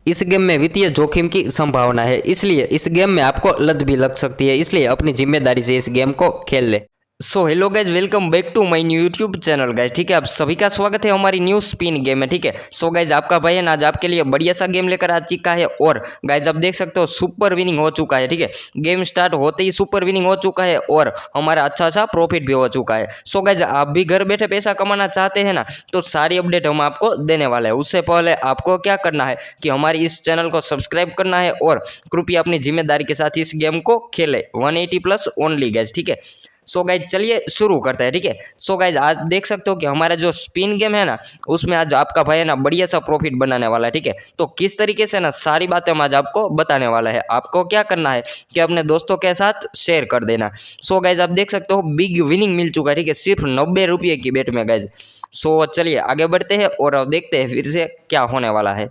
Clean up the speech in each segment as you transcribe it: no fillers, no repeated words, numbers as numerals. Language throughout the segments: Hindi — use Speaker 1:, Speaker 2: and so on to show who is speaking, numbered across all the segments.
Speaker 1: इस गेम में वित्तीय जोखिम की संभावना है, इसलिए इस गेम में आपको लत भी लग सकती है, इसलिए अपनी जिम्मेदारी से इस गेम को खेल ले। So hello guys, welcome back to my new YouTube channel guys. ठीक है, आप सभी का स्वागत है हमारी न्यू स्पिन गेम में। ठीक है, सो गाइज आपका भाई है ना आज आपके लिए बढ़िया सा गेम लेकर आ चुका है और गाइज आप देख सकते हो सुपर विनिंग हो चुका है। ठीक है, गेम स्टार्ट होते ही सुपर विनिंग हो चुका है और हमारा अच्छा सा प्रॉफिट भी हो चुका है। सो गाइज आप भी घर बैठे पैसा कमाना चाहते हैं ना, तो सारी अपडेट हम आपको देने वाले हैं। उससे पहले आपको क्या करना है कि हमारी इस चैनल को सब्सक्राइब करना है और कृपया अपनी जिम्मेदारी के साथ इस गेम को खेले। 180 प्लस ओनली गाइज। ठीक है, सो गाइज चलिए शुरू करते हैं। ठीक है, सो गाइज आज देख सकते हो कि हमारा जो स्पिन गेम है ना, उसमें आज आपका भाई है ना बढ़िया सा प्रॉफिट बनाने वाला है। ठीक है, तो किस तरीके से ना सारी बातें हम आज आपको बताने वाला है। आपको क्या करना है कि अपने दोस्तों के साथ शेयर कर देना। सो गाइज आप देख सकते हो बिग विनिंग मिल चुका है। ठीक है, सिर्फ 90 रुपये की बेट में गाइज। सो चलिए आगे बढ़ते हैं और अब देखते हैं फिर से क्या होने वाला है।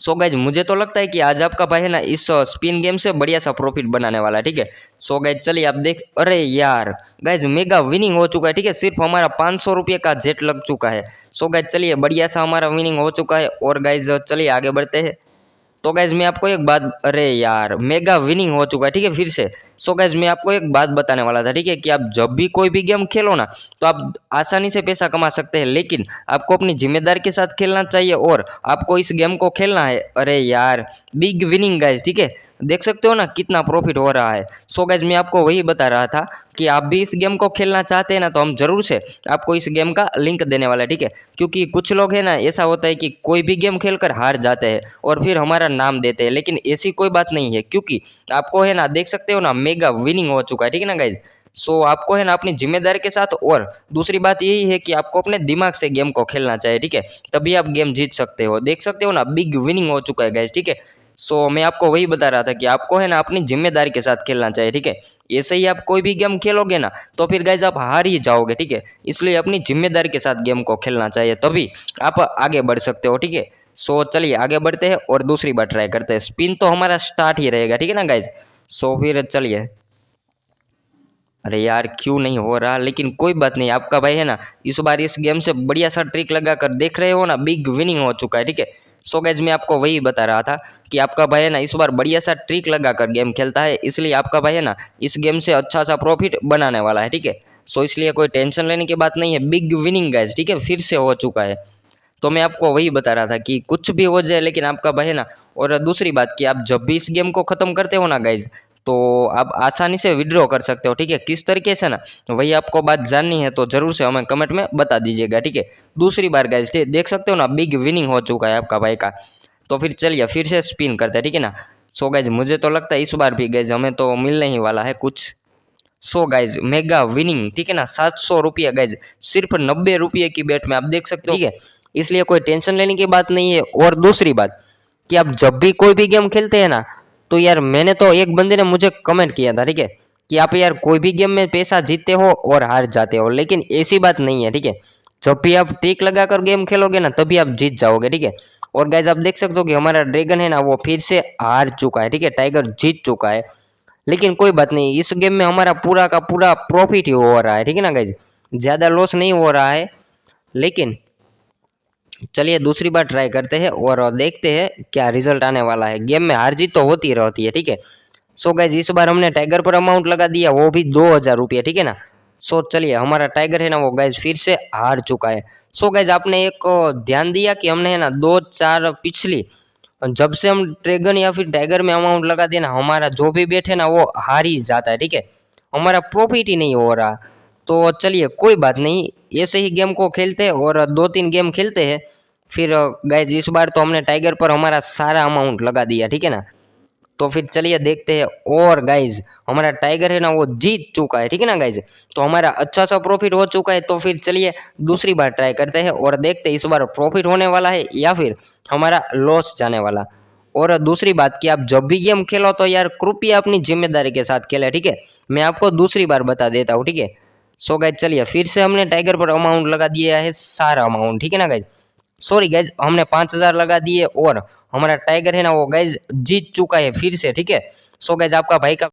Speaker 1: सो गाइज मुझे तो लगता है कि आज आपका भाई है ना इस स्पिन गेम से बढ़िया सा प्रॉफिट बनाने वाला है। ठीक है, सो गाइज चलिए आप देख, अरे यार गाइज मेगा विनिंग हो चुका है। ठीक है, सिर्फ हमारा 500 रुपये का जेट लग चुका है। सो गाइज चलिए बढ़िया सा हमारा विनिंग हो चुका है और गाइज चलिए आगे बढ़ते हैं। तो गाइज मैं आपको एक बात, अरे यार मेगा विनिंग हो चुका है। ठीक है, फिर से। सो गाइज मैं आपको एक बात बताने वाला था। ठीक है, कि आप जब भी कोई भी गेम खेलो ना, तो आप आसानी से पैसा कमा सकते हैं, लेकिन आपको अपनी जिम्मेदारी के साथ खेलना चाहिए और आपको इस गेम को खेलना है। अरे यार बिग विनिंग गाइज। ठीक है, देख सकते हो ना कितना प्रॉफिट हो रहा है। सो गाइज मैं आपको वही बता रहा था कि आप भी इस गेम को खेलना चाहते हैं ना, तो हम जरूर से आपको इस गेम का लिंक देने वाला है। ठीक है, क्योंकि कुछ लोग है ना ऐसा होता है कि कोई भी गेम खेलकर हार जाते हैं और फिर हमारा नाम देते हैं, लेकिन ऐसी कोई बात नहीं है, क्योंकि आपको है ना देख सकते हो ना मेगा विनिंग हो चुका है। ठीक है ना गाइज, सो आपको है ना अपनी जिम्मेदारी के साथ, और दूसरी बात यही है कि आपको अपने दिमाग से गेम को खेलना चाहिए। ठीक है, तभी आप गेम जीत सकते हो। देख सकते हो ना बिग विनिंग हो चुका है गाइज। ठीक है, सो मैं आपको वही बता रहा था कि आपको है ना अपनी जिम्मेदारी के साथ खेलना चाहिए। ठीक है, ऐसे ही आप कोई भी गेम खेलोगे ना, तो फिर गाइज आप हार ही जाओगे। ठीक है, इसलिए अपनी जिम्मेदारी के साथ गेम को खेलना चाहिए, तभी आप आगे बढ़ सकते हो। ठीक है, सो चलिए आगे बढ़ते हैं और दूसरी बार ट्राई करते हैं। स्पिन तो हमारा स्टार्ट ही रहेगा। ठीक है ना गाइज, सो फिर चलिए, अरे यार क्यों नहीं हो रहा, लेकिन कोई बात नहीं, आपका भाई है ना इस बार इस गेम से बढ़िया सा ट्रिक लगा कर देख रहे हो ना, बिग विनिंग हो चुका है। ठीक है, सो गाइज मैं आपको वही बता रहा था कि आपका भाई है ना इस बार बढ़िया सा ट्रिक लगा कर गेम खेलता है, इसलिए आपका भाई है ना इस गेम से अच्छा सा प्रॉफिट बनाने वाला है। ठीक है, सो इसलिए कोई टेंशन लेने की बात नहीं है। बिग विनिंग गाइज, ठीक है, फिर से हो चुका है। तो मैं आपको वही बता रहा था कि कुछ भी हो जाए, लेकिन आपका भाई है ना, और दूसरी बात कि आप जब भी इस गेम को ख़त्म करते हो ना गाइज, तो आप आसानी से विड्रॉ कर सकते हो। ठीक है, किस तरीके से ना, वही आपको बात जाननी है तो ज़रूर से हमें कमेंट में बता दीजिएगा। ठीक है, दूसरी बार गाइज देख सकते हो ना बिग विनिंग हो चुका है आपका भाई का। तो फिर चलिए फिर से स्पिन करते हैं। ठीक है ना, सो गाइज मुझे तो लगता है इस बार भी गाइज हमें तो मिलने ही वाला है कुछ। सो गाइज मेगा विनिंग, ठीक है ना, 700 रुपये गाइज, सिर्फ 90 रुपये की बेट में आप देख सकते हो। ठीक है, इसलिए कोई टेंशन लेने की बात नहीं है। और दूसरी बात कि आप जब भी कोई भी गेम खेलते हैं ना, तो यार मैंने तो, एक बंदे ने मुझे कमेंट किया था। ठीक है, कि आप यार कोई भी गेम में पैसा जीतते हो और हार जाते हो, लेकिन ऐसी बात नहीं है। ठीक है, जब भी आप ट्रिक लगाकर गेम खेलोगे ना, तभी आप जीत जाओगे। ठीक है, और गाइज आप देख सकते हो कि हमारा ड्रैगन है ना वो फिर से हार चुका है। ठीक है, टाइगर जीत चुका है, लेकिन कोई बात नहीं, इस गेम में हमारा पूरा का पूरा प्रॉफिट ही हो रहा है। ठीक है ना गाइज, ज़्यादा लॉस नहीं हो रहा है। लेकिन चलिए दूसरी बार ट्राई करते हैं और देखते हैं क्या रिजल्ट आने वाला है। गेम में हार जीत तो होती रहती है। ठीक है, सो गाइज इस बार हमने टाइगर पर अमाउंट लगा दिया, वो भी 2000 रुपये। ठीक है ना, सो चलिए हमारा टाइगर है ना वो गाइज फिर से हार चुका है। सो गाइज आपने एक ध्यान दिया कि हमने है ना 2-4 पिछली, जब से हम ड्रैगन या फिर टाइगर में अमाउंट लगा देना, हमारा जो भी बेट है ना वो हार ही जाता है। ठीक है, हमारा प्रॉफिट ही नहीं हो रहा। तो चलिए कोई बात नहीं, ऐसे ही गेम को खेलते हैं और 2-3 गेम खेलते हैं। फिर गाइज इस बार तो हमने टाइगर पर हमारा सारा अमाउंट लगा दिया। ठीक है ना, तो फिर चलिए देखते हैं। और गाइज हमारा टाइगर है ना वो जीत चुका है। ठीक है ना गाइज, तो हमारा अच्छा सा प्रॉफिट हो चुका है। तो फिर चलिए दूसरी बार ट्राई करते हैं और देखते हैं इस बार प्रॉफिट होने वाला है या फिर हमारा लॉस जाने वाला। और दूसरी बात कि आप जब भी गेम खेलो तो यार कृपया अपनी जिम्मेदारी के साथ खेलें। ठीक है, मैं आपको दूसरी बार बता देता हूँ। ठीक है, सो गाइज चलिए फिर से हमने टाइगर पर अमाउंट लगा दिया है, सारा अमाउंट। ठीक है ना गाइज, सॉरी गाइज हमने 5000 लगा दिए और हमारा टाइगर है ना वो गाइज जीत चुका है फिर से। ठीक है, सो गाइज आपका भाई का